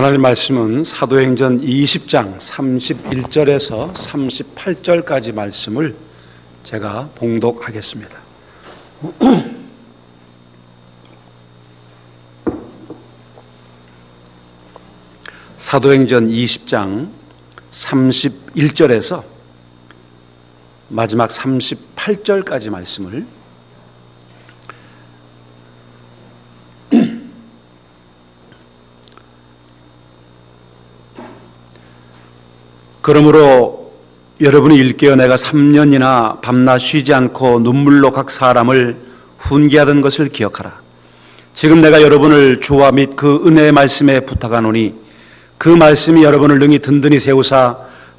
하나님 말씀은 사도행전 20장 31절에서 38절까지 말씀을 제가 봉독하겠습니다. 사도행전 20장 31절에서 마지막 38절까지 말씀을 그러므로 여러분이 일깨어 내가 3년이나 밤낮 쉬지 않고 눈물로 각 사람을 훈계하던 것을 기억하라. 지금 내가 여러분을 주와 및 그 은혜의 말씀에 부탁하노니 그 말씀이 여러분을 능히 든든히 세우사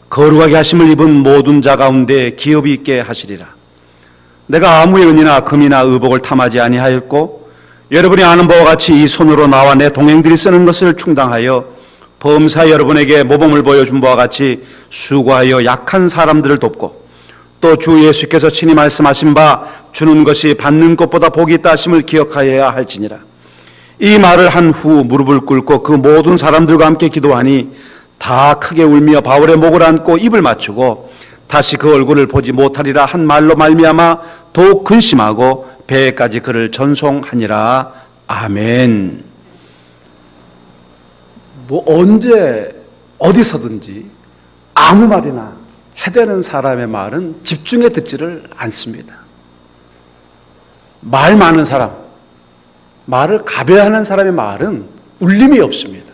거룩하게 하심을 입은 모든 자 가운데 기업이 있게 하시리라. 내가 아무의 은이나 금이나 의복을 탐하지 아니하였고 여러분이 아는 바와 같이 이 손으로 나와 내 동행들이 쓰는 것을 충당하여 범사 여러분에게 모범을 보여준 바와 같이 수고하여 약한 사람들을 돕고 또 주 예수께서 친히 말씀하신 바 주는 것이 받는 것보다 복이 있다 하심을 기억하여야 할지니라. 이 말을 한 후 무릎을 꿇고 그 모든 사람들과 함께 기도하니 다 크게 울며 바울의 목을 안고 입을 맞추고 다시 그 얼굴을 보지 못하리라 한 말로 말미암아 더욱 근심하고 배에까지 그를 전송하니라. 아멘. 언제 어디서든지 아무 말이나 해대는 사람의 말은 집중해 듣지를 않습니다. 말 많은 사람, 말을 가벼워하는 사람의 말은 울림이 없습니다.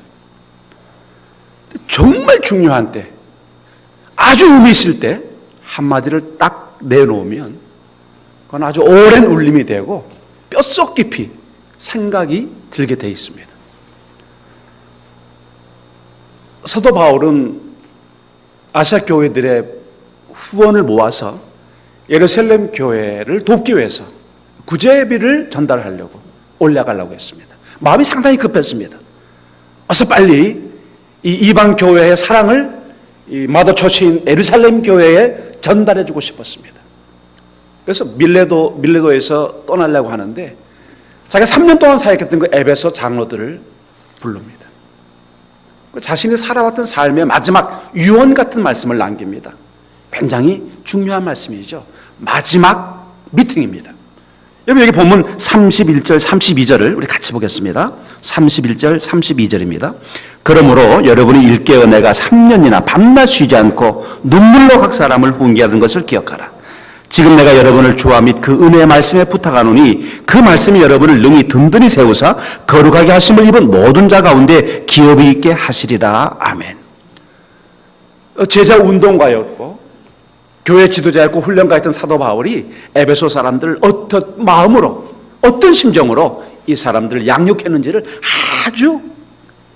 정말 중요한 때, 아주 의미 있을 때 한마디를 딱 내놓으면 그건 아주 오랜 울림이 되고 뼛속 깊이 생각이 들게 돼 있습니다. 사도 바울은 아시아 교회들의 후원을 모아서 예루살렘 교회를 돕기 위해서 구제비를 전달하려고 올라가려고 했습니다. 마음이 상당히 급했습니다. 어서 빨리 이 이방 교회의 사랑을 이 마더처치인 예루살렘 교회에 전달해주고 싶었습니다. 그래서 밀레도에서 떠나려고 하는데 자기가 3년 동안 사역했던 그 에베소 장로들을 부릅니다. 자신이 살아왔던 삶의 마지막 유언 같은 말씀을 남깁니다. 굉장히 중요한 말씀이죠. 마지막 미팅입니다. 여러분 여기 본문 31절 32절을 우리 같이 보겠습니다. 31절 32절입니다. 그러므로 여러분이 일깨어 내가 3년이나 밤낮 쉬지 않고 눈물로 각 사람을 훈계하던 것을 기억하라. 지금 내가 여러분을 주와 및 그 은혜의 말씀에 부탁하노니 그 말씀이 여러분을 능히 든든히 세우사 거룩하게 하심을 입은 모든 자 가운데 기업이 있게 하시리라. 아멘. 제자 운동가였고 교회 지도자였고 훈련가였던 사도 바울이 에베소 사람들을 어떤 마음으로 어떤 심정으로 이 사람들을 양육했는지를 아주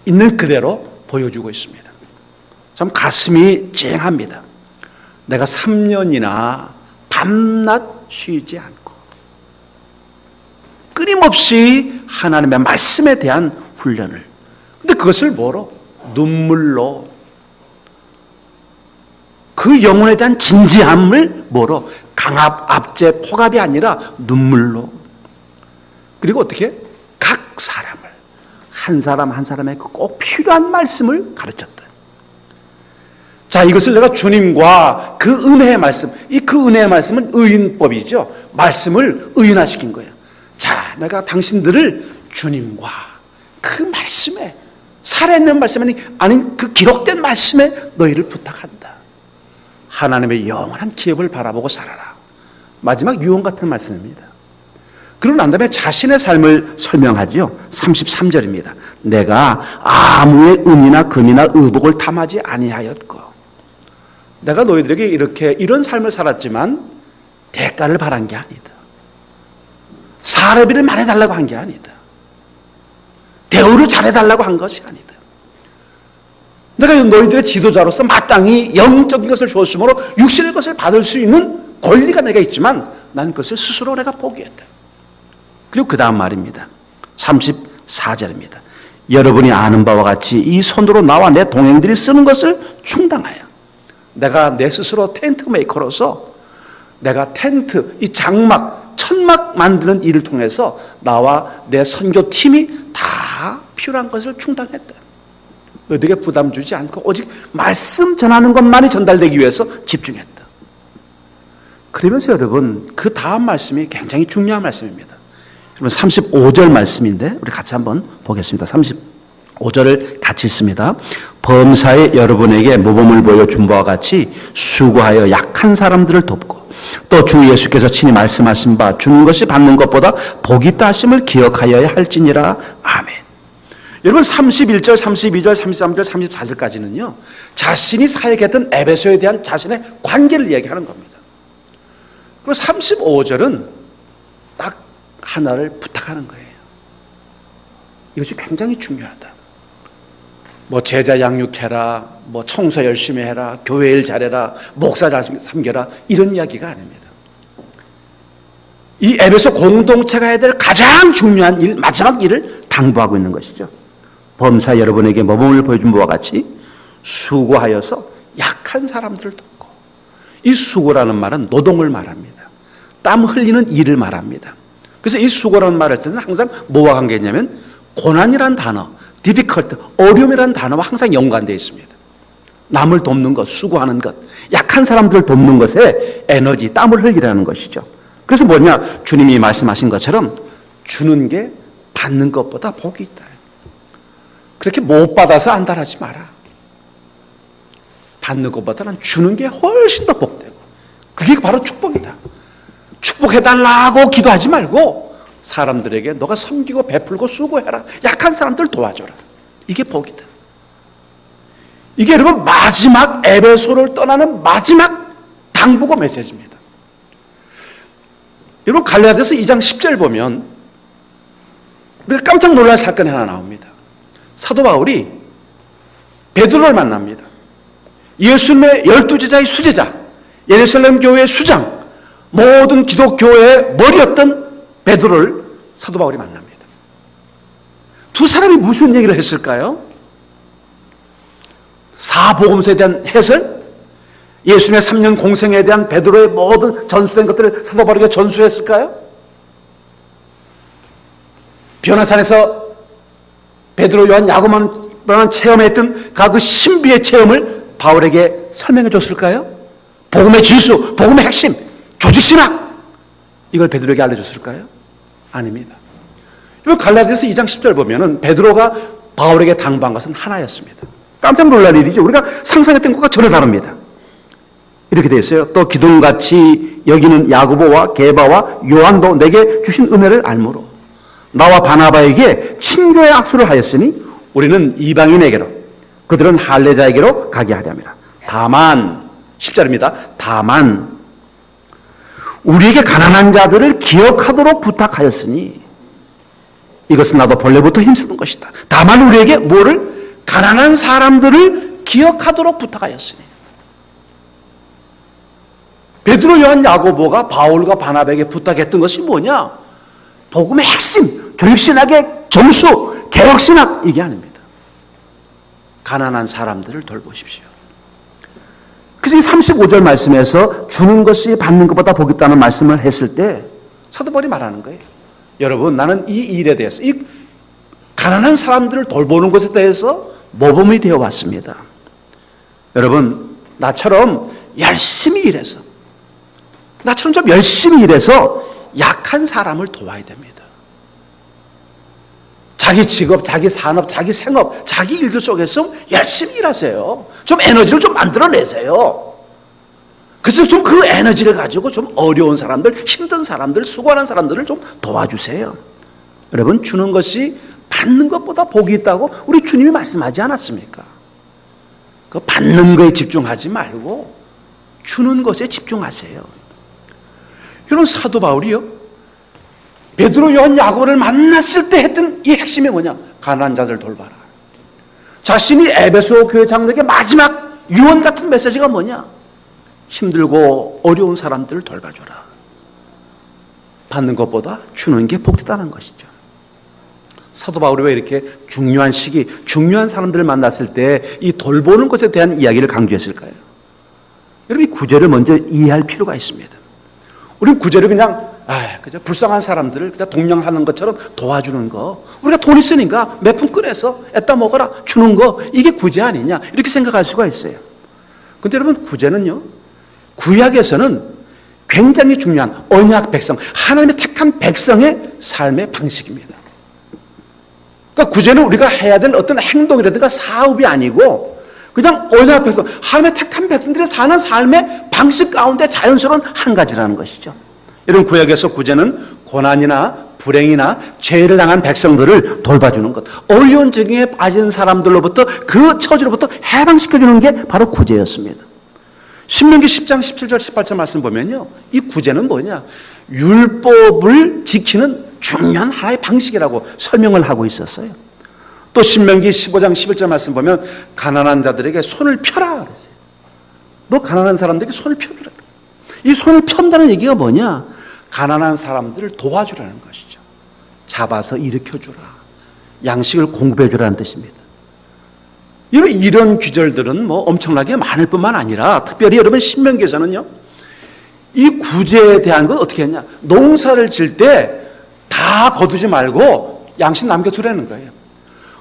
있는 그대로 보여주고 있습니다. 참 가슴이 찡합니다. 내가 3년이나 밤낮 쉬지 않고 끊임없이 하나님의 말씀에 대한 훈련을, 근데 그것을 뭐로? 눈물로, 그 영혼에 대한 진지함을 뭐로? 강압, 압제, 폭압이 아니라 눈물로. 그리고 어떻게? 각 사람을 한 사람 한 사람에게 꼭 필요한 말씀을 가르쳤다. 자, 이것을 내가 주님과 그 은혜의 말씀, 그 은혜의 말씀은 의인법이죠. 말씀을 의인화시킨 거예요. 자, 내가 당신들을 주님과 그 말씀에, 살아있는 말씀이 아닌 그 기록된 말씀에 너희를 부탁한다. 하나님의 영원한 기업을 바라보고 살아라. 마지막 유언 같은 말씀입니다. 그러고 난 다음에 자신의 삶을 설명하지요. 33절입니다. 내가 아무의 은이나 금이나 의복을 탐하지 아니하였고 내가 너희들에게 이런 삶을 살았지만 대가를 바란 게 아니다. 사례비를 많이 달라고 한 게 아니다. 대우를 잘해달라고 한 것이 아니다. 내가 너희들의 지도자로서 마땅히 영적인 것을 주었으므로 육신의 것을 받을 수 있는 권리가 내가 있지만 난 그것을 스스로 내가 포기했다. 그리고 그 다음 말입니다. 34절입니다. 여러분이 아는 바와 같이 이 손으로 나와 내 동행들이 쓰는 것을 충당하여 내가 내 스스로 텐트 메이커로서 내가 텐트, 이 장막, 천막 만드는 일을 통해서 나와 내 선교팀이 다 필요한 것을 충당했다. 너에게 부담 주지 않고 오직 말씀 전하는 것만이 전달되기 위해서 집중했다. 그러면서 여러분 그 다음 말씀이 굉장히 중요한 말씀입니다. 여러분 35절 말씀인데 우리 같이 한번 보겠습니다. 35절을 같이 읽습니다. 범사에 여러분에게 모범을 보여준 바와 같이 수고하여 약한 사람들을 돕고 또 주 예수께서 친히 말씀하신 바 주는 것이 받는 것보다 복이 있다 하심을 기억하여야 할지니라. 아멘. 여러분 31절, 32절, 33절, 34절까지는요. 자신이 사역했던 에베소에 대한 자신의 관계를 얘기하는 겁니다. 그리고 35절은 딱 하나를 부탁하는 거예요. 이것이 굉장히 중요하다. 뭐 제자 양육해라, 뭐 청소 열심히 해라, 교회 일 잘해라, 목사 잘 섬겨라 이런 이야기가 아닙니다. 이 에베소 공동체가 해야 될 가장 중요한 일, 마지막 일을 당부하고 있는 것이죠. 범사 여러분에게 모범을 보여준 바와 같이 수고하여서 약한 사람들을 돕고, 이 수고라는 말은 노동을 말합니다. 땀 흘리는 일을 말합니다. 그래서 이 수고라는 말을 할 때는 항상 뭐와 관계냐면 고난이란 단어, difficult, 어려움이라는 단어와 항상 연관되어 있습니다. 남을 돕는 것, 수고하는 것, 약한 사람들을 돕는 것에 에너지, 땀을 흘리라는 것이죠. 그래서 뭐냐? 주님이 말씀하신 것처럼 주는 게 받는 것보다 복이 있다. 그렇게 못 받아서 안달하지 마라. 받는 것보다는 주는 게 훨씬 더 복되고, 그게 바로 축복이다. 축복해달라고 기도하지 말고 사람들에게 너가 섬기고 베풀고 수고해라. 약한 사람들 도와줘라. 이게 복이다. 이게 여러분 마지막 에베소를 떠나는 마지막 당부고 메시지입니다. 여러분 갈라디아서 2장 10절 보면 우리가 깜짝 놀랄 사건이 하나 나옵니다. 사도 바울이 베드로를 만납니다. 예수님의 12제자의 수제자, 예루살렘 교회의 수장, 모든 기독교의 머리였던 베드로를 사도 바울이 만납니다. 두 사람이 무슨 얘기를 했을까요? 사복음서에 대한 해설, 예수님의 3년 공생에 대한 베드로의 모든 전수된 것들을 사도 바울에게 전수했을까요? 변화산에서 베드로, 요한, 야고보만 체험했던 그 신비의 체험을 바울에게 설명해 줬을까요? 복음의 진수, 복음의 핵심, 조직신학, 이걸 베드로에게 알려줬을까요? 아닙니다. 갈라디아서 2장 10절 보면은 베드로가 바울에게 당부한 것은 하나였습니다. 깜짝 놀랄 일이죠. 우리가 상상했던 것과 전혀 다릅니다. 이렇게 되어 있어요. 또 기둥같이 여기는 야고보와 게바와 요한도 내게 주신 은혜를 알므로 나와 바나바에게 친교의 악수를 하였으니 우리는 이방인에게로 그들은 할례자에게로 가게 하렵니다. 다만 10절입니다. 다만 우리에게 가난한 자들을 기억하도록 부탁하였으니 이것은 나도 본래부터 힘쓰는 것이다. 다만 우리에게 뭐를? 가난한 사람들을 기억하도록 부탁하였으니. 베드로, 요한, 야고보가 바울과 바나바에게 부탁했던 것이 뭐냐? 복음의 핵심, 조직신학의 정수, 개혁신학, 이게 아닙니다. 가난한 사람들을 돌보십시오. 그래서 이 35절 말씀에서 주는 것이 받는 것보다 복이 있다는 말씀을 했을 때 사도 바울이 말하는 거예요. 여러분, 나는 이 일에 대해서, 이 가난한 사람들을 돌보는 것에 대해서 모범이 되어 왔습니다. 여러분, 나처럼 열심히 일해서, 나처럼 좀 열심히 일해서 약한 사람을 도와야 됩니다. 자기 직업, 자기 산업, 자기 생업, 자기 일들 속에서 열심히 일하세요. 좀 에너지를 좀 만들어내세요. 그래서 좀 그 에너지를 가지고 좀 어려운 사람들, 힘든 사람들, 수고하는 사람들을 좀 도와주세요. 여러분, 주는 것이 받는 것보다 복이 있다고 우리 주님이 말씀하지 않았습니까? 그 받는 거에 집중하지 말고 주는 것에 집중하세요. 여러분, 사도 바울이요, 베드로, 요한, 야고보를 만났을 때 했던 이 핵심이 뭐냐? 가난한 자들 돌봐라. 자신이 에베소 교회 장로에게 마지막 유언 같은 메시지가 뭐냐? 힘들고 어려운 사람들을 돌봐줘라. 받는 것보다 주는 게 복되다는 것이죠. 사도 바울이 왜 이렇게 중요한 시기, 중요한 사람들을 만났을 때 이 돌보는 것에 대한 이야기를 강조했을까요? 여러분, 이 구절을 먼저 이해할 필요가 있습니다. 우리는 구절을 그냥 그저 불쌍한 사람들을 그냥 동령하는 것처럼 도와주는 거. 우리가 돈 있으니까 몇 푼 꺼내서 애따 먹어라 주는 거. 이게 구제 아니냐. 이렇게 생각할 수가 있어요. 근데 여러분, 구제는요, 구약에서는 굉장히 중요한 언약 백성, 하나님의 택한 백성의 삶의 방식입니다. 그러니까 구제는 우리가 해야 될 어떤 행동이라든가 사업이 아니고 그냥 언약 백성, 하나님의 택한 백성들이 사는 삶의 방식 가운데 자연스러운 한 가지라는 것이죠. 이런 구약에서 구제는 고난이나 불행이나 죄를 당한 백성들을 돌봐주는 것, 어려운 적용에 빠진 사람들로부터 그 처지로부터 해방시켜주는 게 바로 구제였습니다. 신명기 10장 17절 18절 말씀 보면요, 이 구제는 뭐냐, 율법을 지키는 중요한 하나의 방식이라고 설명을 하고 있었어요. 또 신명기 15장 11절 말씀 보면 가난한 자들에게 손을 펴라 그랬어요. 너 가난한 사람들에게 손을 펴주라. 이 손을 편다는 얘기가 뭐냐, 가난한 사람들을 도와주라는 것이죠. 잡아서 일으켜주라, 양식을 공급해주라는 뜻입니다. 이런 규절들은 뭐 엄청나게 많을 뿐만 아니라 특별히 여러분 신명기에서는요, 이 구제에 대한 건 어떻게 했냐, 농사를 질 때 다 거두지 말고 양식 남겨두라는 거예요.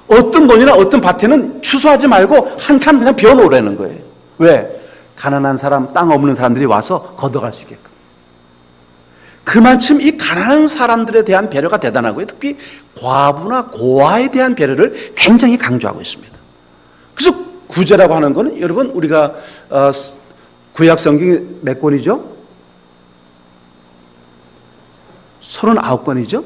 어떤 논이나 어떤 밭에는 추수하지 말고 한 칸 그냥 비워놓으라는 거예요. 왜? 가난한 사람, 땅 없는 사람들이 와서 걷어갈 수 있게끔. 그만큼 이 가난한 사람들에 대한 배려가 대단하고요. 특히 과부나 고아에 대한 배려를 굉장히 강조하고 있습니다. 그래서 구제라고 하는 것은 여러분, 우리가 구약 성경이 몇 권이죠? 39권이죠?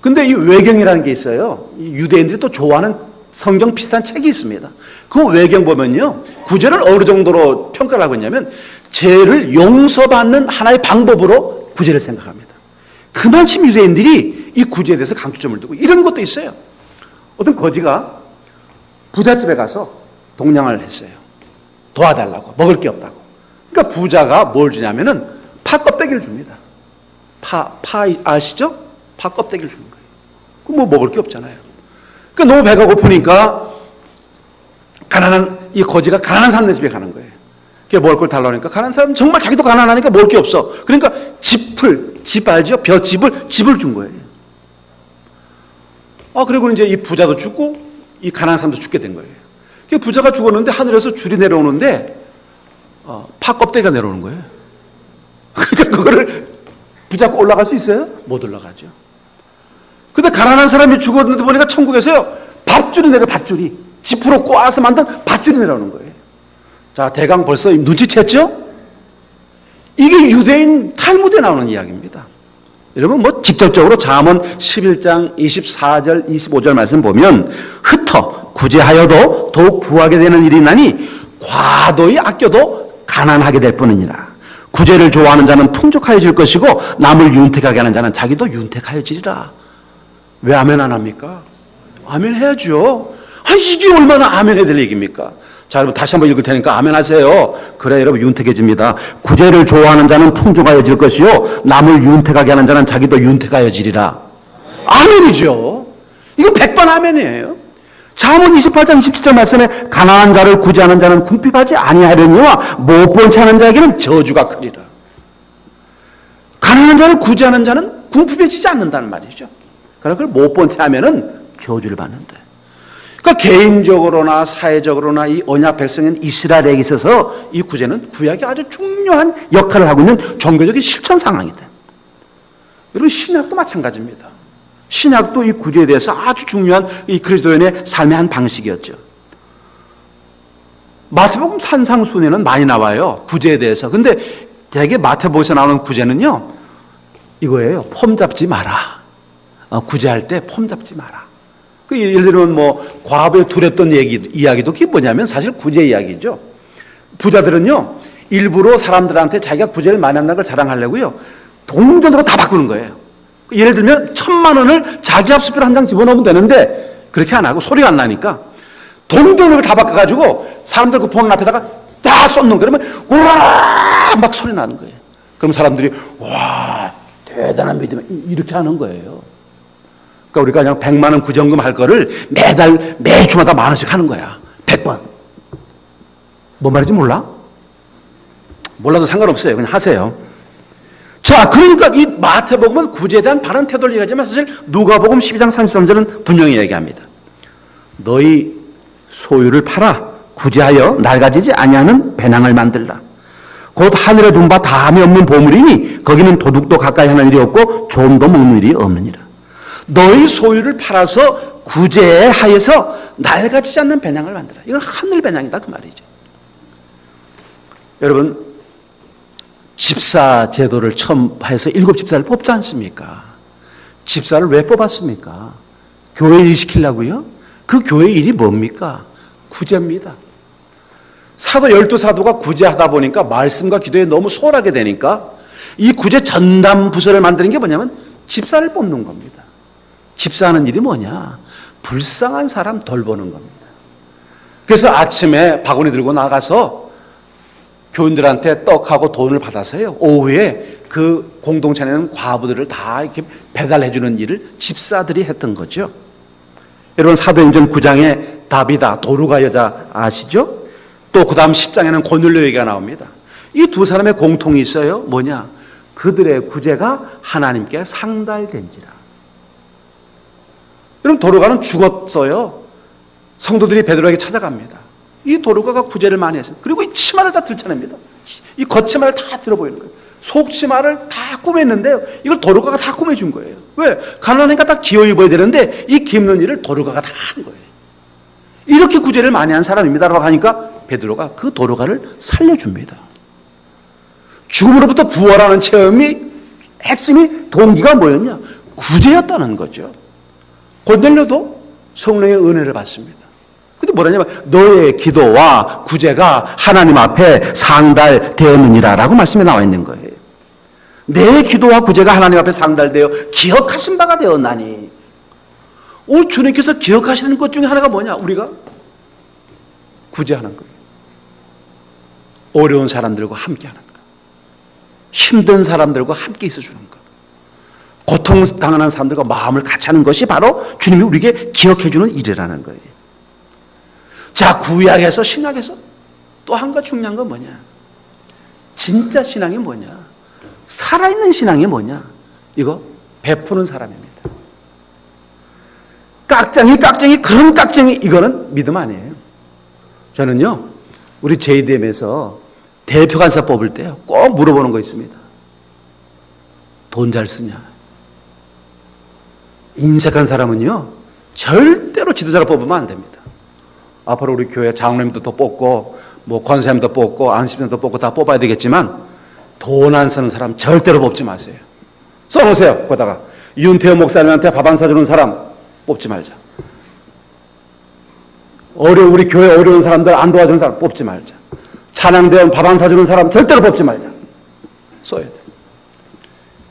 근데 이 외경이라는 게 있어요. 유대인들이 또 좋아하는 성경 비슷한 책이 있습니다. 그 외경 보면요, 구제를 어느 정도로 평가를 하고 있냐면 죄를 용서받는 하나의 방법으로 구제를 생각합니다. 그만큼 유대인들이 이 구제에 대해서 강조점을 두고 이런 것도 있어요. 어떤 거지가 부잣집에 가서 동냥을 했어요. 도와달라고, 먹을 게 없다고. 그러니까 부자가 뭘 주냐면은 파 껍데기를 줍니다. 파 아시죠? 파 껍데기를 주는 거예요. 그럼 뭐 먹을 게 없잖아요. 그러니까 너무 배가 고프니까 이 거지가 가난한 사람네 집에 가는 거예요. 그게 먹을 걸 달라고 하니까 가난한 사람은 정말 자기도 가난하니까 먹을 게 없어. 그러니까 집 알죠? 집을 준 거예요. 그리고 이제 이 부자도 죽고 이 가난한 사람도 죽게 된 거예요. 그 부자가 죽었는데 하늘에서 줄이 내려오는데 파 껍데기가 내려오는 거예요. 그러니까 그거를 붙잡고 올라갈 수 있어요? 못 올라가죠. 근데 가난한 사람이 죽었는데 보니까 천국에서요, 밧줄이 내려, 밧줄이. 지푸로 꼬아서 만든 밧줄이 내려오는 거예요. 자, 대강 벌써 눈치챘죠? 이게 유대인 탈무드에 나오는 이야기입니다. 여러분, 뭐 직접적으로 잠언 11장 24절 25절 말씀 보면 흩어 구제하여도 더욱 부하게 되는 일이 나니 과도히 아껴도 가난하게 될 뿐이니라. 구제를 좋아하는 자는 풍족하여질 것이고 남을 윤택하게 하는 자는 자기도 윤택하여지리라. 왜 아멘 안 합니까? 아멘 해야죠. 이게 얼마나 아멘 해야 될 얘기입니까? 자, 여러분 다시 한번 읽을 테니까 아멘 하세요. 그래 여러분 윤택해집니다. 구제를 좋아하는 자는 풍족하여질 것이요 남을 윤택하게 하는 자는 자기도 윤택하여지리라. 아멘이죠. 이거 100번 아멘이에요. 잠언 28장 27절 말씀에 가난한 자를 구제하는 자는 궁핍하지 아니하려니와 못 본 채 하는 자에게는 저주가 크리라. 가난한 자를 구제하는 자는 궁핍해지지 않는다는 말이죠. 그러나 그걸 못 본 채 하면은 저주를 받는다. 그러니까 개인적으로나 사회적으로나 이 언약 백성인 이스라엘에게 있어서 이 구제는 구약이 아주 중요한 역할을 하고 있는 종교적인 실천 상황이다. 여러분 신약도 마찬가지입니다. 신약도 이 구제에 대해서 아주 중요한 이 그리스도인의 삶의 한 방식이었죠. 마태복음 산상순에는 많이 나와요. 구제에 대해서. 근데 대개 마태복음에서 나오는 구제는요, 이거예요. 폼 잡지 마라. 구제할 때 폼 잡지 마라. 예를 들면 뭐 과부에 두렵던 이야기도 그게 뭐냐면 사실 구제 이야기죠. 부자들은요, 일부러 사람들한테 자기가 구제를 많이 한다는 걸 자랑하려고요, 동전으로 다 바꾸는 거예요. 예를 들면 1,000만 원을 자기 합수표로 한 장 집어넣으면 되는데 그렇게 안 하고 소리가 안 나니까 동전으로 다 바꿔가지고 사람들 그 보는 앞에다가 딱 쏟는, 그러면 우와 막 소리 나는 거예요. 그럼 사람들이 와 대단한 믿음, 이렇게 하는 거예요. 그러니까 우리가 그냥 100만 원 구정금 할 거를 매주마다 10,000원씩 하는 거야. 100번. 뭔 말인지 몰라? 몰라도 상관없어요. 그냥 하세요. 자, 그러니까 이 마태복음은 구제에 대한 바른 태도를 얘기하지만 사실 누가복음 12장 33절은 분명히 얘기합니다. 너희 소유를 팔아 구제하여 낡아지지 아니하는 배낭을 만들라. 곧 하늘에 둔 바 다함이 없는 보물이니 거기는 도둑도 가까이 하는 일이 없고 좀도 먹는 일이 없느니라. 너희 소유를 팔아서 구제하여서 낡아지지 않는 배낭을 만들라. 이건 하늘 배낭이다 그 말이죠. 여러분, 집사 제도를 처음 해서 7 집사를 뽑지 않습니까? 집사를 왜 뽑았습니까? 교회 일 시키려고요? 그 교회 일이 뭡니까? 구제입니다. 사도 12사도가 구제하다 보니까 말씀과 기도에 너무 소홀하게 되니까 이 구제 전담 부서를 만드는 게 뭐냐면 집사를 뽑는 겁니다. 집사하는 일이 뭐냐? 불쌍한 사람 돌보는 겁니다. 그래서 아침에 바구니 들고 나가서 교인들한테 떡하고 돈을 받아서요, 오후에 그 공동체에는 과부들을 다 이렇게 배달해 주는 일을 집사들이 했던 거죠. 여러분, 사도행전 9장에 다비다, 도루가 여자 아시죠? 또 그 다음 10장에는 고넬료 얘기가 나옵니다. 이 두 사람의 공통이 있어요. 뭐냐? 그들의 구제가 하나님께 상달된지라. 여러분, 도루가는 죽었어요. 성도들이 베드로에게 찾아갑니다. 이 도루가가 구제를 많이 했어요. 그리고 이 치마를 다 들쳐냅니다. 이 겉치마를 다 들어보이는 거예요. 속치마를 다 꾸몄는데요, 이걸 도루가가 다 꾸며준 거예요. 왜? 가난하니까 다 기어 입어야 되는데 이 깁는 일을 도루가가 다 한 거예요. 이렇게 구제를 많이 한 사람입니다라고 하니까 베드로가 그 도루가를 살려줍니다. 죽음으로부터 부활하는 체험이 핵심이 동기가 뭐였냐? 구제였다는 거죠. 고넬료도 성령의 은혜를 받습니다. 근데 뭐라냐면 너의 기도와 구제가 하나님 앞에 상달되었느니라 라고 말씀에 나와 있는 거예요. 내 기도와 구제가 하나님 앞에 상달되어 기억하신 바가 되었나니. 오, 주님께서 기억하시는 것 중에 하나가 뭐냐? 우리가 구제하는 거예요. 어려운 사람들과 함께하는 거, 힘든 사람들과 함께 있어주는 것, 고통당하는 사람들과 마음을 같이 하는 것이 바로 주님이 우리에게 기억해주는 일이라는 거예요. 자, 구약에서 신약에서 또 한 가지 중요한 건 뭐냐? 진짜 신앙이 뭐냐? 살아있는 신앙이 뭐냐? 이거 베푸는 사람입니다. 깍쟁이 그런 깍쟁이, 이거는 믿음 아니에요. 저는요, 우리 JDM에서 대표 간사 뽑을 때요, 꼭 물어보는 거 있습니다. 돈 잘 쓰냐? 인색한 사람은요, 절대로 지도자를 뽑으면 안 됩니다. 앞으로 우리 교회 장로님도 더 뽑고, 뭐 권사님도 뽑고, 안식년도 뽑고 다 뽑아야 되겠지만 돈 안 쓰는 사람 절대로 뽑지 마세요. 써놓으세요. 거기다가 윤태호 목사님한테 밥 안 사주는 사람 뽑지 말자. 우리 교회 어려운 사람들 안 도와주는 사람 뽑지 말자. 찬양대원 밥 안 사주는 사람 절대로 뽑지 말자. 써야 돼.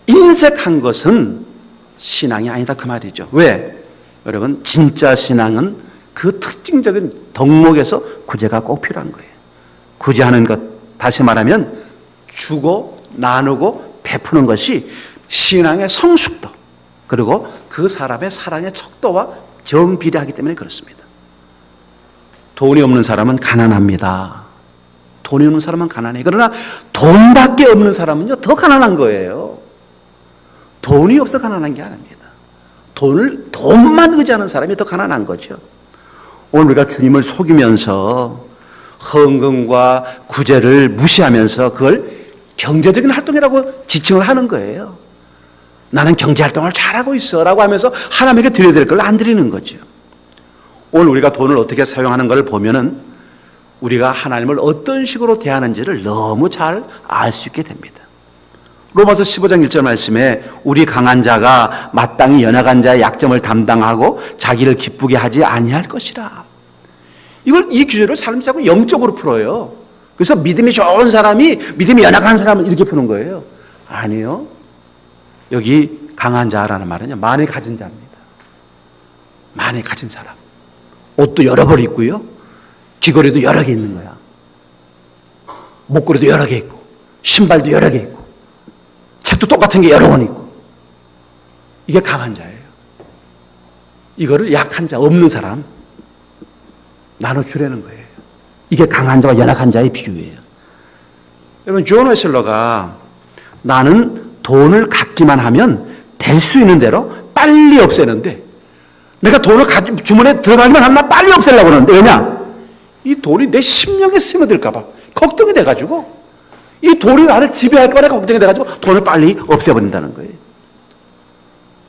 인색한 것은 신앙이 아니다 그 말이죠. 왜? 여러분, 진짜 신앙은 그 특징적인 덕목에서 구제가 꼭 필요한 거예요. 구제하는 것, 다시 말하면 주고 나누고 베푸는 것이 신앙의 성숙도, 그리고 그 사람의 사랑의 척도와 정비례하기 때문에 그렇습니다. 돈이 없는 사람은 가난합니다. 돈이 없는 사람은 가난해요. 그러나 돈밖에 없는 사람은요, 더 가난한 거예요. 돈이 없어 가난한 게 아닙니다. 돈만 의지하는 사람이 더 가난한 거죠. 오늘 우리가 주님을 속이면서 헌금과 구제를 무시하면서 그걸 경제적인 활동이라고 지칭을 하는 거예요. 나는 경제활동을 잘하고 있어 라고 하면서 하나님에게 드려야 될 걸 안 드리는 거죠. 오늘 우리가 돈을 어떻게 사용하는 걸 보면은 우리가 하나님을 어떤 식으로 대하는지를 너무 잘 알 수 있게 됩니다. 로마서 15장 1절 말씀에 우리 강한 자가 마땅히 연약한 자의 약점을 담당하고 자기를 기쁘게 하지 아니할 것이라. 이 규제를 사람이 자꾸 영적으로 풀어요. 그래서 믿음이 좋은 사람이 믿음이 연약한 사람을 이렇게 푸는 거예요. 아니요. 여기 강한 자라는 말은요, 많이 가진 자입니다. 많이 가진 사람. 옷도 여러 벌 있고요, 귀걸이도 여러 개 있는 거야. 목걸이도 여러 개 있고, 신발도 여러 개 있고, 책도 똑같은 게 여러 권 있고. 이게 강한 자예요. 이거를 약한 자, 없는 사람 나눠주려는 거예요. 이게 강한 자와 연약한 자의 비유예요. 여러분, 존 웨슬러가 나는 돈을 갖기만 하면 될 수 있는 대로 빨리 없애는데, 내가 돈을 주머니에 들어가기만 하면 빨리 없애려고 하는데, 왜냐? 이 돈이 내 심령에 스며들까봐 걱정이 돼가지고, 이 돈이 나를 지배할까봐 걱정이 돼가지고 돈을 빨리 없애버린다는 거예요.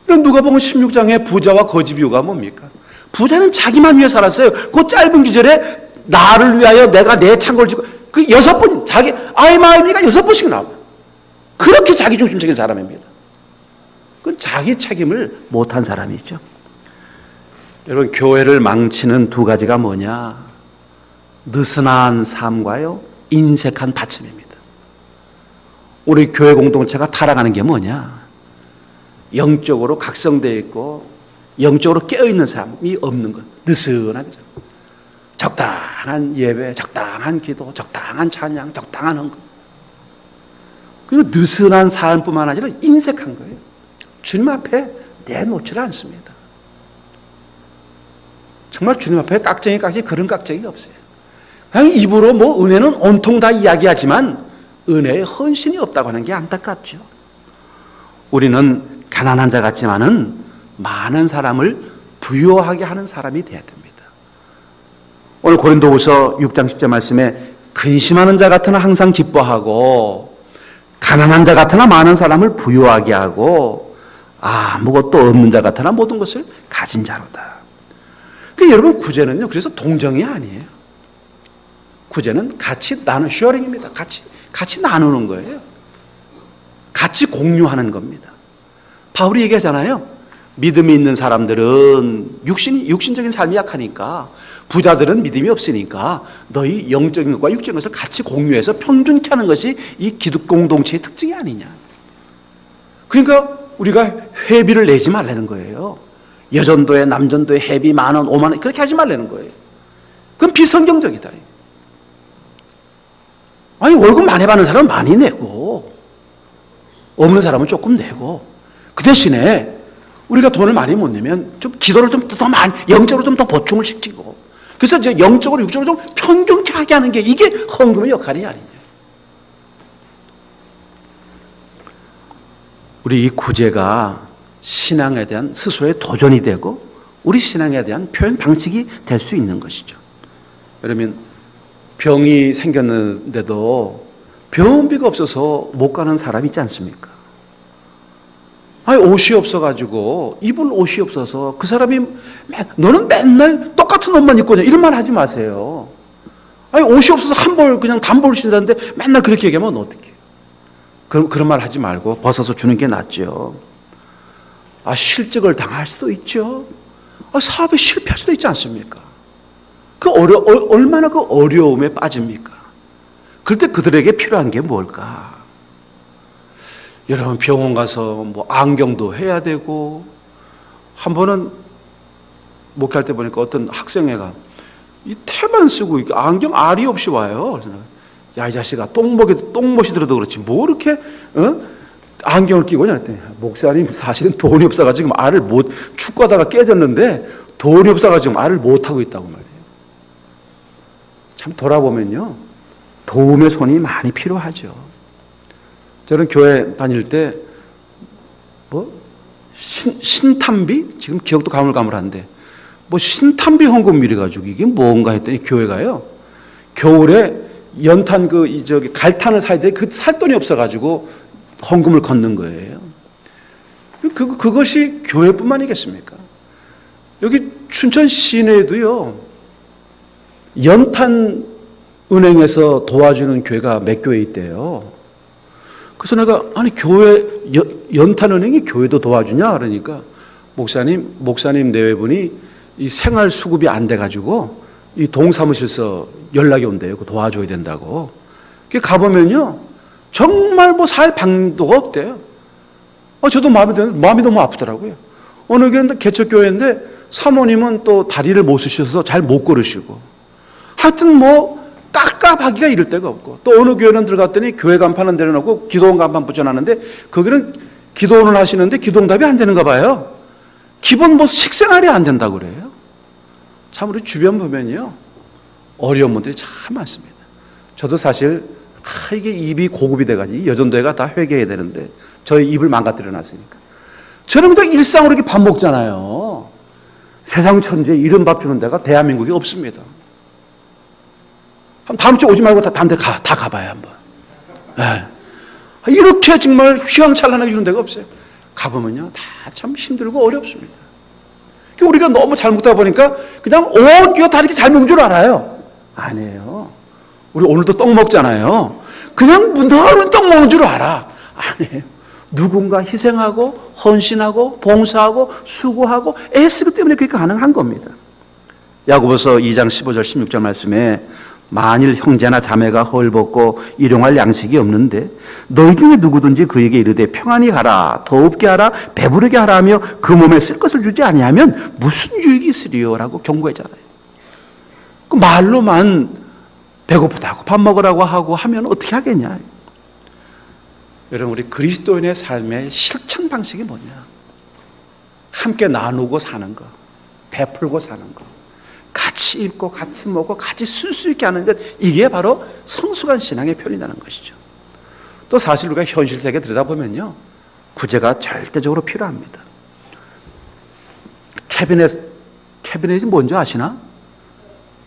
누가복음 16장의 부자와 거지 비유가 뭡니까? 부자는 자기만 위해 살았어요. 그 짧은 기절에 나를 위하여 내가 내 창고를 짓고, 그 6번, 자기, 아이마이가 6번씩 나와요. 그렇게 자기중심적인 사람입니다. 그건 자기 책임을 못한 사람이죠. 여러분, 교회를 망치는 두 가지가 뭐냐? 느슨한 삶과요, 인색한 받침입니다. 우리 교회 공동체가 타락하는 게 뭐냐? 영적으로 각성되어 있고 영적으로 깨어있는 삶이 없는 것. 느슨하게 적당한 예배, 적당한 기도, 적당한 찬양, 적당한 헌금. 그리고 느슨한 삶뿐만 아니라 인색한 거예요. 주님 앞에 내놓지를 않습니다. 정말 주님 앞에 깍쟁이 그런 깍쟁이 없어요. 그냥 입으로 뭐 은혜는 온통 다 이야기하지만 은혜의 헌신이 없다고 하는 게 안타깝죠. 우리는 가난한 자 같지만은 많은 사람을 부유하게 하는 사람이 되어야 됩니다. 오늘 고린도후서 6장 10절 말씀에 근심하는 자 같으나 항상 기뻐하고 가난한 자 같으나 많은 사람을 부유하게 하고 아무것도 없는 자 같으나 모든 것을 가진 자로다. 그러니까 여러분, 구제는요, 그래서 동정이 아니에요. 구제는 같이 쉐어링입니다. 같이 나누는 거예요. 같이 공유하는 겁니다. 바울이 얘기하잖아요. 믿음이 있는 사람들은 육신적인 삶이 약하니까, 부자들은 믿음이 없으니까 너희 영적인 것과 육적인 것을 같이 공유해서 평균케 하는 것이 이 기독 공동체의 특징이 아니냐. 그러니까 우리가 회비를 내지 말라는 거예요. 여전도에 남전도에 회비 10,000원, 50,000원 그렇게 하지 말라는 거예요. 그건 비성경적이다. 아니, 월급 많이 받는 사람은 많이 내고 없는 사람은 조금 내고, 그 대신에 우리가 돈을 많이 못 내면 좀 기도를 좀 더 많이, 영적으로 좀 더 보충을 시키고, 그래서 이제 영적으로 육적으로 좀 평균케 하게 하는 게 이게 헌금의 역할이 아니냐. 우리 이 구제가 신앙에 대한 스스로의 도전이 되고 우리 신앙에 대한 표현 방식이 될 수 있는 것이죠. 여러분, 병이 생겼는데도 병원비가 없어서 못 가는 사람 있지 않습니까? 아니, 옷이 없어가지고, 입을 옷이 없어서 그 사람이 너는 맨날 똑같은 옷만 입고 오냐, 이런 말 하지 마세요. 아니, 옷이 없어서 한 벌 그냥 단벌 신다는데 맨날 그렇게 얘기하면 어떡해. 그런 말 하지 말고 벗어서 주는 게 낫죠. 실직을 당할 수도 있죠. 사업에 실패할 수도 있지 않습니까? 얼마나 그 어려움에 빠집니까? 그럴 때 그들에게 필요한 게 뭘까? 여러분, 병원 가서 뭐 안경도 해야 되고, 한 번은 목회할 때 보니까 어떤 학생애가 이 태만 쓰고 안경 알이 없이 와요. 그래서 야, 이 자식아, 똥못이 들어도 그렇지 뭐 이렇게 안경을 끼고 오냐 했더니, 목사님 사실은 돈이 없어가지고 알을 축구하다가 깨졌는데 돈이 없어가지고 알을 못 하고 있다고 말이에요. 참 돌아보면요, 도움의 손이 많이 필요하죠. 저는 교회 다닐 때 신탄비, 지금 기억도 가물가물한데 신탄비 헌금 이래 가지고 이게 뭔가 했더니, 교회가요 겨울에 연탄 갈탄을 사야 돼. 그 살 돈이 없어 가지고 헌금을 걷는 거예요. 그것이 교회뿐만이겠습니까? 여기 춘천 시내에도요, 연탄 은행에서 도와주는 교회가 몇 교회 있대요. 그래서 내가, 아니, 교회, 연탄은행이 교회도 도와주냐? 그러니까, 목사님 내외분이 이 생활수급이 안 돼가지고, 이 동사무실서 연락이 온대요. 그 도와줘야 된다고. 가보면요, 정말 살 방도가 없대요. 저도 마음이 너무 아프더라고요. 어느 교회는 개척교회인데, 사모님은 또 다리를 못 쓰셔서 잘 못 걸으시고, 하여튼 깝깝하기가 이를 데가 없고, 또 어느 교회는 들어갔더니 교회 간판은 내려놓고 기도원 간판 붙여놨는데 거기는 기도원을 하시는데 기도응답이 안 되는가 봐요. 기본 식생활이 안 된다고 그래요. 참 우리 주변 보면요, 어려운 분들이 참 많습니다. 저도 사실 이게 입이 고급이 돼가지고 여전도회가 다 회개해야 되는데 저희 입을 망가뜨려 놨으니까. 저는 그냥 일상으로 이렇게 밥 먹잖아요. 세상 천지에 이런 밥 주는 데가 대한민국에 없습니다. 다음 주에 오지 말고 다른 데 다 가봐요, 한번. 네. 이렇게 정말 휘황찬란하게 주는 데가 없어요. 가보면요, 다 참 힘들고 어렵습니다. 우리가 너무 잘 먹다 보니까 그냥 이거 다 이렇게 잘 먹는 줄 알아요. 아니에요. 우리 오늘도 떡 먹잖아요. 그냥 너는 떡 먹는 줄 알아. 아니에요. 누군가 희생하고 헌신하고 봉사하고 수고하고 애쓰기 때문에 그게 가능한 겁니다. 야고보서 2장 15절 16절 말씀에 만일 형제나 자매가 헐벗고 일용할 양식이 없는데 너희 중에 누구든지 그에게 이르되 평안히 하라 더웁게 하라 배부르게 하라 하며 그 몸에 쓸 것을 주지 아니하면 무슨 유익이 있으리요 라고 경고했잖아요. 그 말로만 배고프다고 밥 먹으라고 하고 하면 어떻게 하겠냐. 여러분, 우리 그리스도인의 삶의 실천 방식이 뭐냐. 함께 나누고 사는 거, 베풀고 사는 거, 같이 입고 같이 먹고 같이 쓸 수 있게 하는 것, 이게 바로 성숙한 신앙의 표현이라는 것이죠. 또 사실 우리가 현실 세계 들여다보면요, 구제가 절대적으로 필요합니다. 캐비넷이 뭔지 아시나?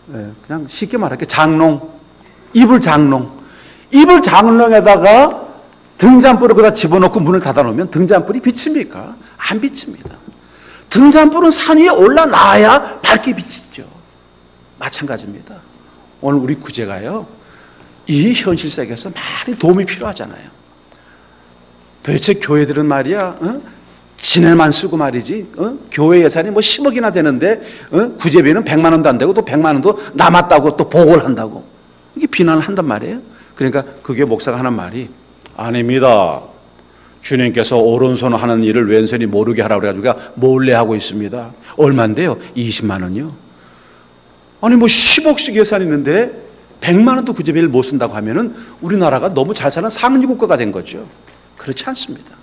네, 그냥 쉽게 말할게 장롱, 이불 장롱에다가 등잔불을 거기다 집어넣고 문을 닫아놓으면 등잔불이 비칩니까? 안 비칩니다. 등잔불은 산 위에 올라놔야 밝게 비치죠. 마찬가지입니다. 오늘 우리 구제가요, 이 현실 세계에서 많이 도움이 필요하잖아요. 도대체 교회들은 말이야, 지네만 쓰고 말이지, 교회 예산이 뭐 10억이나 되는데, 구제비는 100만 원도 안 되고 또 100만 원도 남았다고 또 보고를 한다고. 이게 비난을 한단 말이에요. 그러니까 그게 목사가 하는 말이, 아닙니다. 주님께서 오른손 하는 일을 왼손이 모르게 하라고 그래가지고 몰래 하고 있습니다. 얼마인데요? 20만 원이요. 아니 뭐 10억씩 예산이 있는데 100만 원도 구제비를 못 쓴다고 하면은 우리나라가 너무 잘 사는 상류 국가가 된 거죠. 그렇지 않습니다.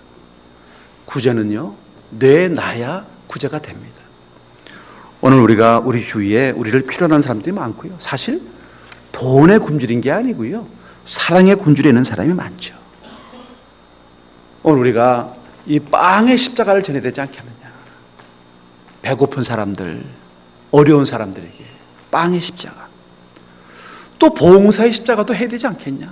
구제는요, 내놔야 구제가 됩니다. 오늘 우리가 우리 주위에 우리를 필요로 하는 사람들이 많고요. 사실 돈에 굶주린 게 아니고요, 사랑에 굶주려 있는 사람이 많죠. 오늘 우리가 이 빵의 십자가를 전해야 되지 않겠느냐. 배고픈 사람들, 어려운 사람들에게 빵의 십자가, 또 봉사의 십자가도 해야 되지 않겠냐.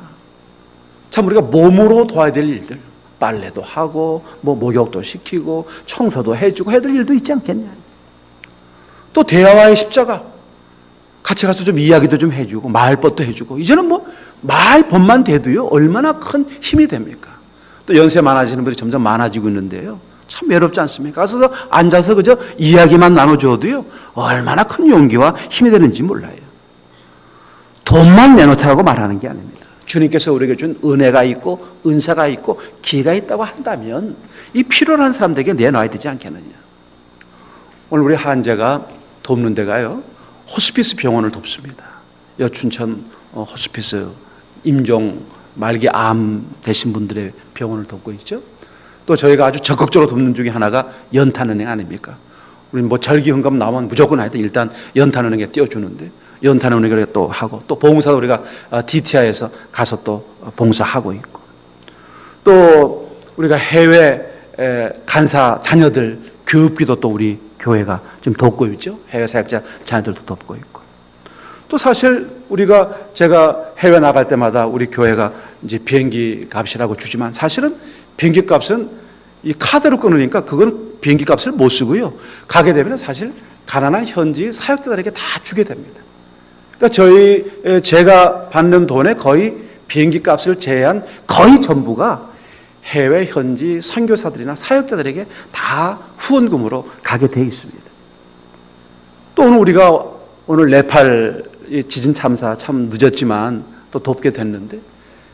참 우리가 몸으로 도와야 될 일들, 빨래도 하고 뭐 목욕도 시키고 청소도 해주고 해야 될 일도 있지 않겠냐. 또 대화의 십자가, 같이 가서 좀 이야기도 좀 해주고 마을법도 해주고. 이제는 뭐 마을법만 돼도요 얼마나 큰 힘이 됩니까. 또 연세 많아지는 분들이 점점 많아지고 있는데요, 참 외롭지 않습니까? 가서 앉아서 그저 이야기만 나눠줘도요 얼마나 큰 용기와 힘이 되는지 몰라요. 돈만 내놓자고 말하는 게 아닙니다. 주님께서 우리에게 준 은혜가 있고 은사가 있고 기회가 있다고 한다면 이 필요로 한 사람들에게 내놔야 되지 않겠느냐. 오늘 우리 한제가 돕는 데가요, 호스피스 병원을 돕습니다. 여춘천 호스피스 임종 말기 암 되신 분들의 병원을 돕고 있죠. 또 저희가 아주 적극적으로 돕는 중에 하나가 연탄은행 아닙니까? 우리 뭐 절기헌금 나오면 무조건 하여튼 일단 연탄은행에 띄워주는데, 연탄은행을 또 하고, 또 봉사도 우리가 DTI에서 가서 또 봉사하고 있고, 또 우리가 해외 간사 자녀들 교육비도 또 우리 교회가 좀 돕고 있죠. 해외 사역자 자녀들도 돕고 있고. 또 사실 제가 해외 나갈 때마다 우리 교회가 이제 비행기 값이라고 주지만, 사실은 비행기 값은 이 카드로 끊으니까 그건 비행기 값을 못 쓰고요, 가게 되면 사실 가난한 현지 사역자들에게 다 주게 됩니다. 그러니까 제가 받는 돈의 거의 비행기 값을 제외한 거의 전부가 해외 현지 선교사들이나 사역자들에게 다 후원금으로 가게 돼 있습니다. 또 오늘 네팔 지진 참사 참 늦었지만 또 돕게 됐는데,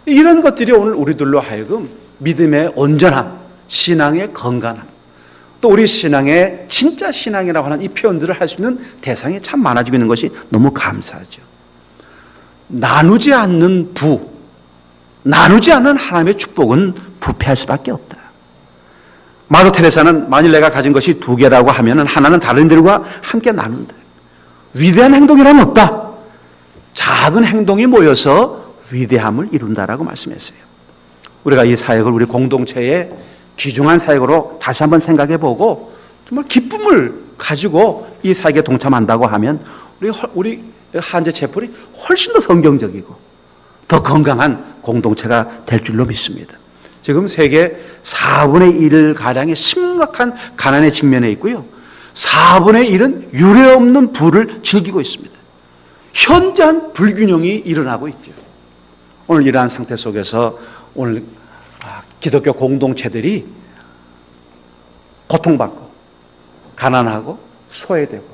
이런 것들이 오늘 우리들로 하여금 믿음의 온전함, 신앙의 건강함, 또 우리 신앙의 진짜 신앙이라고 하는 이 표현들을 할 수 있는 대상이 참 많아지고 있는 것이 너무 감사하죠. 나누지 않는 나누지 않는 하나님의 축복은 부패할 수밖에 없다. 마더 테레사는 만일 내가 가진 것이 2개라고 하면 하나는 다른 들과 함께 나눈다. 위대한 행동이란 없다. 작은 행동이 모여서 위대함을 이룬다라고 말씀했어요. 우리가 이 사역을 우리 공동체에 귀중한 사역으로 다시 한번 생각해보고 정말 기쁨을 가지고 이 사역에 동참한다고 하면 우리 한제 채플이 훨씬 더 성경적이고 더 건강한 공동체가 될 줄로 믿습니다. 지금 세계 4분의 1가량의 심각한 가난에 직면해 있고요. 4분의 1은 유례없는 부를 즐기고 있습니다. 현저한 불균형이 일어나고 있죠. 오늘 이러한 상태 속에서 오늘 기독교 공동체들이 고통받고 가난하고 소외되고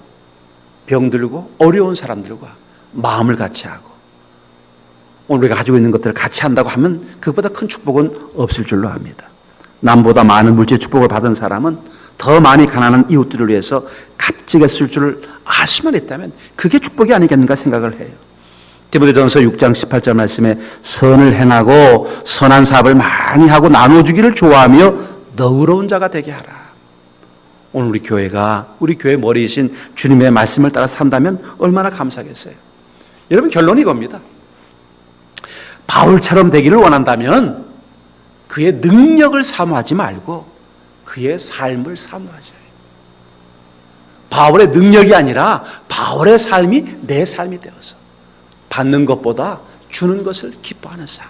병들고 어려운 사람들과 마음을 같이 하고 오늘 우리가 가지고 있는 것들을 같이 한다고 하면 그보다 큰 축복은 없을 줄로 압니다. 남보다 많은 물질 축복을 받은 사람은 더 많이 가난한 이웃들을 위해서 값지게 쓸 줄을 알 수만 있다면 그게 축복이 아니겠는가 생각을 해요. 디모데전서 6장 18절 말씀에 선을 행하고 선한 사업을 많이 하고 나눠주기를 좋아하며 너그러운 자가 되게 하라. 오늘 우리 교회가 우리 교회 머리이신 주님의 말씀을 따라 산다면 얼마나 감사하겠어요. 여러분 결론이 이겁니다. 바울처럼 되기를 원한다면 그의 능력을 사모하지 말고 그의 삶을 사모하자. 바울의 능력이 아니라 바울의 삶이 내 삶이 되어서 받는 것보다 주는 것을 기뻐하는 삶.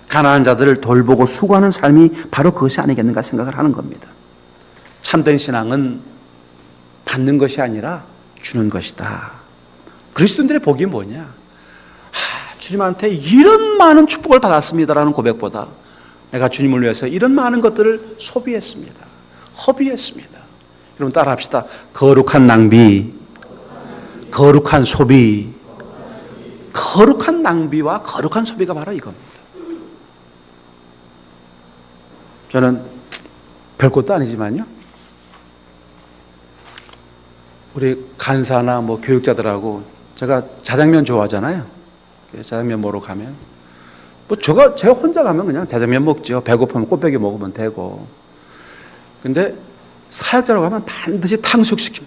가난한 자들을 돌보고 수고하는 삶이 바로 그것이 아니겠는가 생각을 하는 겁니다. 참된 신앙은 받는 것이 아니라 주는 것이다. 그리스도인들의 복이 뭐냐? 주님한테 이런 많은 축복을 받았습니다라는 고백보다 내가 주님을 위해서 이런 많은 것들을 소비했습니다. 허비했습니다. 여러분 따라합시다. 거룩한 낭비, 거룩한 소비, 거룩한 낭비와 거룩한 소비가 바로 이겁니다. 저는 별것도 아니지만요. 우리 간사나 교육자들하고 제가 자장면 좋아하잖아요. 자장면 먹으러 가면 제가 혼자 가면 그냥 자장면 먹죠. 배고프면 꽃배기 먹으면 되고. 근데 사역자라고 하면 반드시 탕수육 시킵니다.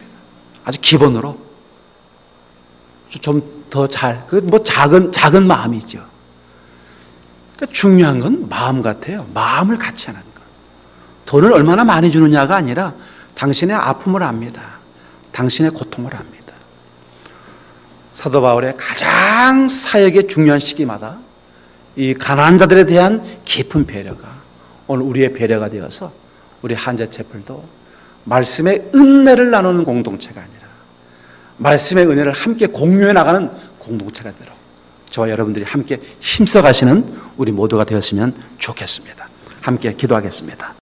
아주 기본으로 좀 더 작은 마음이죠. 그러니까 중요한 건 마음 같아요. 마음을 같이 하는 거. 돈을 얼마나 많이 주느냐가 아니라 당신의 아픔을 압니다. 당신의 고통을 압니다. 사도 바울의 가장 사역의 중요한 시기마다 이 가난한 자들에 대한 깊은 배려가 오늘 우리의 배려가 되어서 우리 한자채플도 말씀의 은혜를 나누는 공동체가 아니라 말씀의 은혜를 함께 공유해 나가는 공동체가 되도록 저와 여러분들이 함께 힘써 가시는 우리 모두가 되었으면 좋겠습니다. 함께 기도하겠습니다.